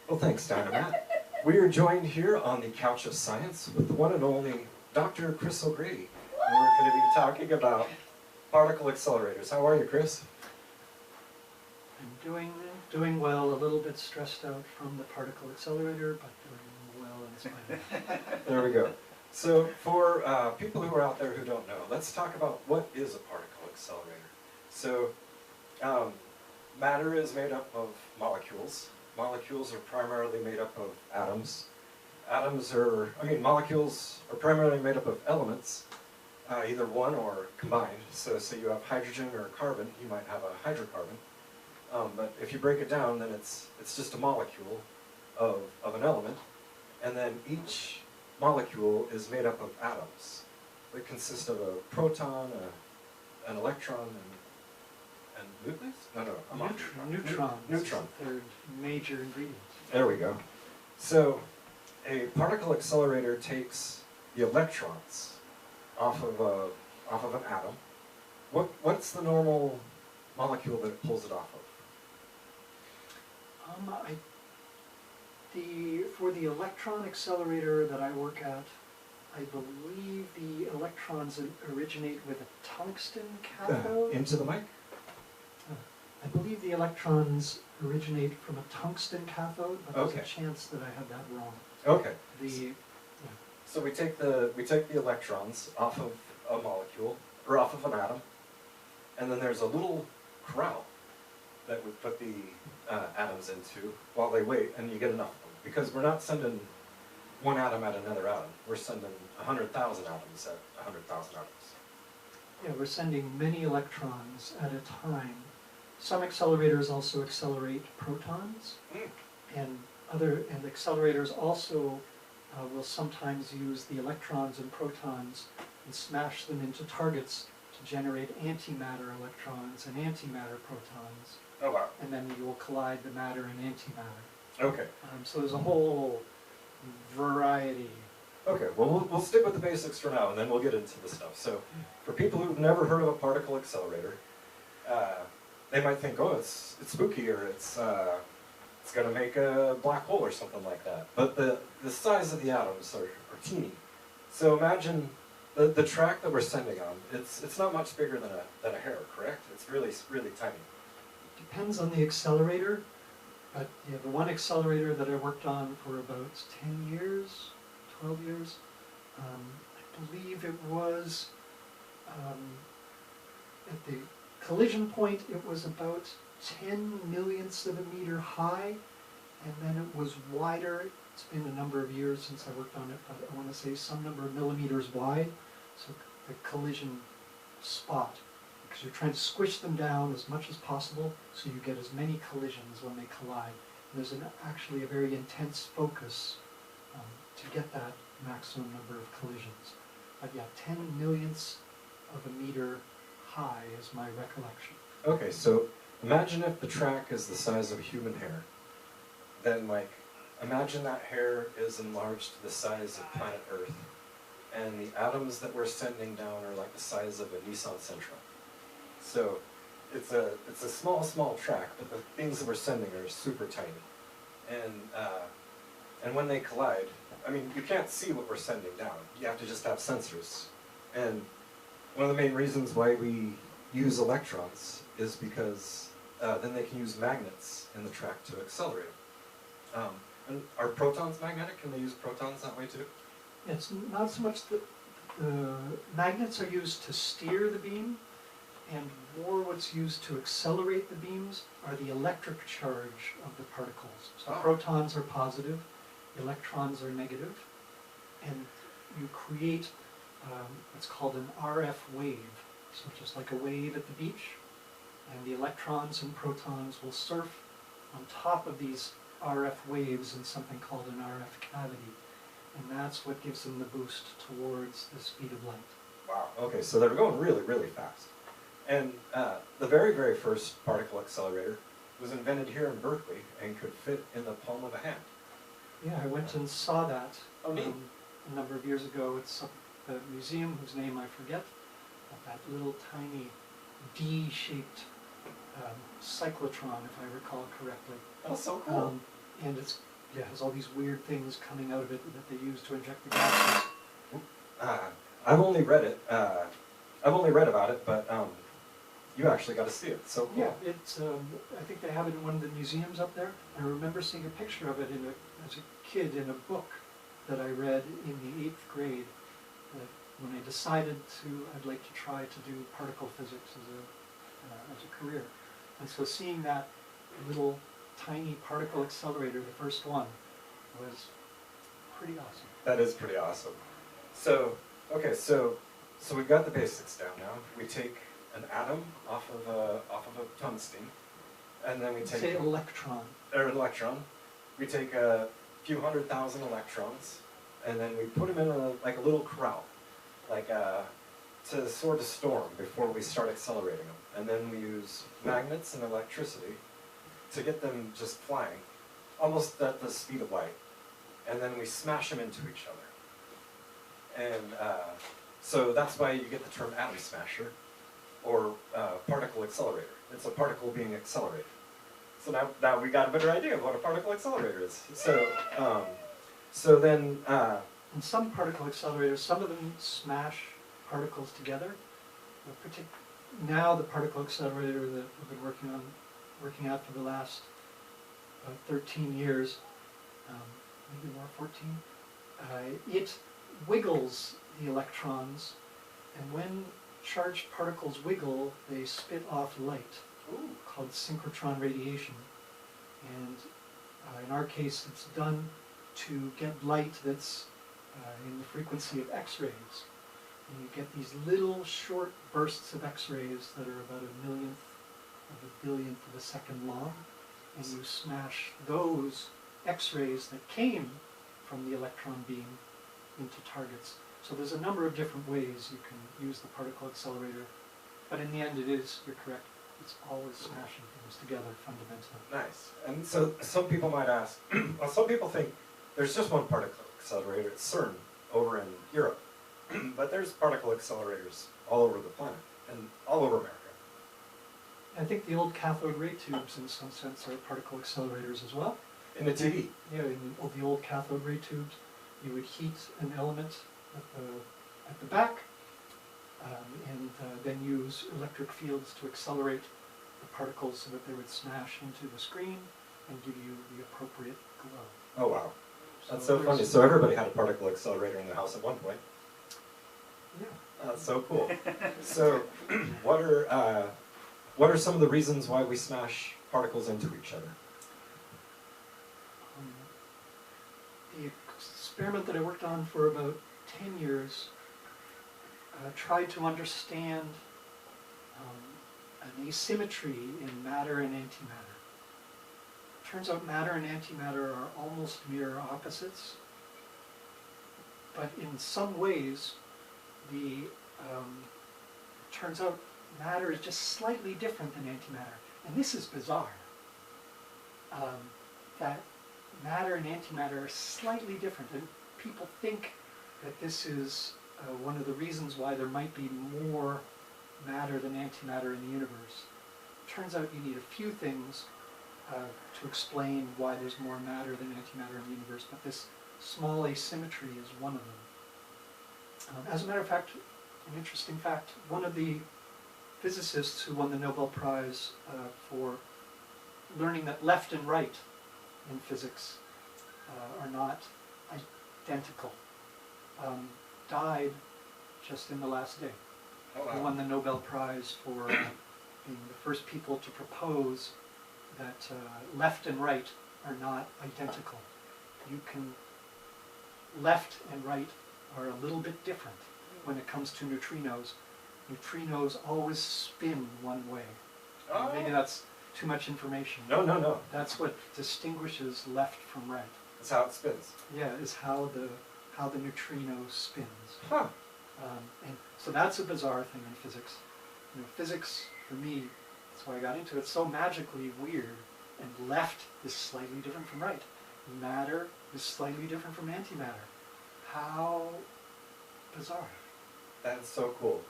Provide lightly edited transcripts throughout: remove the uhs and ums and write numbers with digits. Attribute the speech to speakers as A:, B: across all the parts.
A: Well, thanks, Dynamite. We are joined here on the Couch of Science with the one and only Dr. Chris Grady. And we're going to be talking about particle accelerators. How are you, Chris?
B: I'm doing well, a little bit stressed out from the particle accelerator, but doing well in spite of.
A: There we go. So for people who are out there who don't know, let's talk about what is a particle accelerator. So matter is made up of molecules. Molecules are primarily made up of atoms. Molecules are primarily made up of elements, either one or combined. So say you have hydrogen or carbon, you might have a hydrocarbon. But if you break it down, then it's just a molecule of an element. And then each molecule is made up of atoms that consist of a proton, an electron, and nucleus? No,
B: Neutron.
A: Neutron.
B: They're major ingredients.
A: There we go. So a particle accelerator takes the electrons off of an atom. What's the normal molecule that it pulls it off of?
B: For the electron accelerator that I work at, I believe the electrons originate with a tungsten cathode.
A: Into the mic?
B: I believe the electrons originate from a tungsten cathode, but there's
A: Okay.
B: a chance that I have that wrong.
A: Okay.
B: Yeah.
A: So we take the electrons off of a molecule, or off of an atom, and then there's a little corral that we put the atoms into while they wait, and you get enough of them. Because we're not sending one atom at another atom, we're sending 100,000 atoms at 100,000 atoms.
B: Yeah, we're sending many electrons at a time. Some accelerators also accelerate protons, and accelerators also will sometimes use the electrons and protons and smash them into targets to generate antimatter electrons and antimatter protons.
A: Oh wow.
B: And then you will collide the matter and antimatter.
A: Okay.
B: So there's a whole variety.
A: Okay, well, we'll stick with the basics for now, and then we'll get into the stuff. So, for people who've never heard of a particle accelerator, they might think, oh, it's spooky, or it's going to make a black hole or something like that. But the size of the atoms are teeny. So imagine the track that we're sending on. It's not much bigger than a hair, correct? It's really tiny.
B: Depends on the accelerator, but yeah, the one accelerator that I worked on for about 10 years, 12 years, I believe it was, at the collision point, it was about 10 millionths of a meter high, and then it was wider. It's been a number of years since I worked on it, but I want to say some number of millimeters wide, so the collision spot. Because you're trying to squish them down as much as possible so you get as many collisions when they collide. And there's actually a very intense focus to get that maximum number of collisions. But yeah, 10 millionths of a meter high is my recollection.
A: Okay, so imagine if the track is the size of human hair. Then, imagine that hair is enlarged to the size of planet Earth. And the atoms that we're sending down are like the size of a Nissan Sentra. So it's a small track, but the things that we're sending are super tiny. And when they collide, you can't see what we're sending down. You have to just have sensors. And one of the main reasons why we use electrons is because then they can use magnets in the track to accelerate. And are protons magnetic? Can they use protons that way too?
B: It's not so much that the magnets are used to steer the beam, and more what's used to accelerate the beams are the electric charge of the particles. So protons are positive, electrons are negative, and you create what's called an RF wave. So just like a wave at the beach, and the electrons and protons will surf on top of these RF waves in something called an RF cavity. And that's what gives them the boost towards the speed of light.
A: Wow, okay, so they're going really fast. And the very first particle accelerator was invented here in Berkeley and could fit in the palm of a hand.
B: Yeah, I went and saw that
A: neat.
B: A number of years ago. It's a museum whose name I forget, but that little tiny D-shaped cyclotron, if I recall correctly.
A: That's so cool.
B: And it's Yeah, it has all these weird things coming out of it that they use to inject the gases.
A: I've only read it. I've only read about it, but you actually got to see it. It's so cool.
B: Yeah, it's. I think they have it in one of the museums up there. I remember seeing a picture of it as a kid in a book that I read in the 8th grade. When I decided I'd like to try to do particle physics as a career. And so seeing that little tiny particle accelerator, the first one, was pretty awesome.
A: That is pretty awesome. So, okay, so we've got the basics down now. We take an atom off of a tungsten, and then we take
B: Say electron.
A: Or an electron. We take a few 100,000 electrons, and then we put them in a little corral, to sort of storm before we start accelerating them. And then we use magnets and electricity to get them just flying, almost at the speed of light. And then we smash them into each other. And so that's why you get the term atom smasher, or particle accelerator. It's a particle being accelerated. So now we got a better idea of what a particle accelerator is. So then...
B: And some particle accelerators, some of them smash particles together. Now the particle accelerator that we've been working at for the last 13 years, maybe more, 14, it wiggles the electrons, and when charged particles wiggle, they spit off light, called synchrotron radiation. And in our case, it's done to get light that's in the frequency of X-rays. And you get these little short bursts of X-rays that are about 1/1000,000 of a billionth of a second long, and you smash those X-rays that came from the electron beam into targets. So there's a number of different ways you can use the particle accelerator, but in the end you're correct, it's always smashing things together fundamentally.
A: Nice. And so some people might ask, well, some people think there's just one particle accelerator at CERN over in Europe, but there's particle accelerators all over the planet and all over America.
B: I think the old cathode ray tubes in some sense are particle accelerators as well.
A: In the TV?
B: Yeah, in the old cathode ray tubes, you would heat an element at the back and then use electric fields to accelerate the particles so that they would smash into the screen and give you the appropriate glow.
A: Oh wow. That's so funny. So everybody had a particle accelerator in their house at one point.
B: Yeah.
A: That's so cool. So what are some of the reasons why we smash particles into each other?
B: The experiment that I worked on for about 10 years tried to understand an asymmetry in matter and antimatter. Turns out matter and antimatter are almost mirror opposites, but in some ways, turns out matter is just slightly different than antimatter. And this is bizarre, that matter and antimatter are slightly different. And people think that this is one of the reasons why there might be more matter than antimatter in the universe. Turns out you need a few things to explain why there's more matter than antimatter in the universe, but this small asymmetry is one of them. As a matter of fact, an interesting fact, one of the physicists who won the Nobel Prize for learning that left and right in physics are not identical, died just in the last day.
A: Oh, wow.
B: He won the Nobel Prize for being the first people to propose that left and right are not identical. Left and right are a little bit different when it comes to neutrinos. Neutrinos always spin one way.
A: Oh.
B: Maybe that's too much information.
A: No.
B: That's what distinguishes left from right.
A: That's how it spins.
B: Yeah, is how the neutrino spins.
A: Huh.
B: And so that's a bizarre thing in physics. You know, physics, for me, that's why I got into it, it's so magically weird. And left is slightly different from right. Matter is slightly different from antimatter. How bizarre.
A: That's so cool.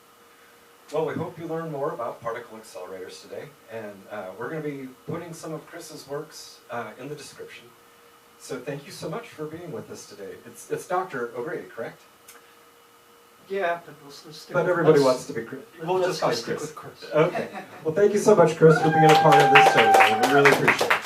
A: Well, we hope you learn more about particle accelerators today, and we're going to be putting some of Chris's works in the description. So thank you so much for being with us today. It's Dr. O'Grady, correct?
B: Yeah, but let's stick
A: But
B: with,
A: everybody
B: let's-
A: wants to be Chris. We'll
B: let's
A: just call you
B: stick
A: Chris.
B: with Chris.
A: Okay. Well, thank you so much, Chris, for being a part of this show today. We really appreciate it.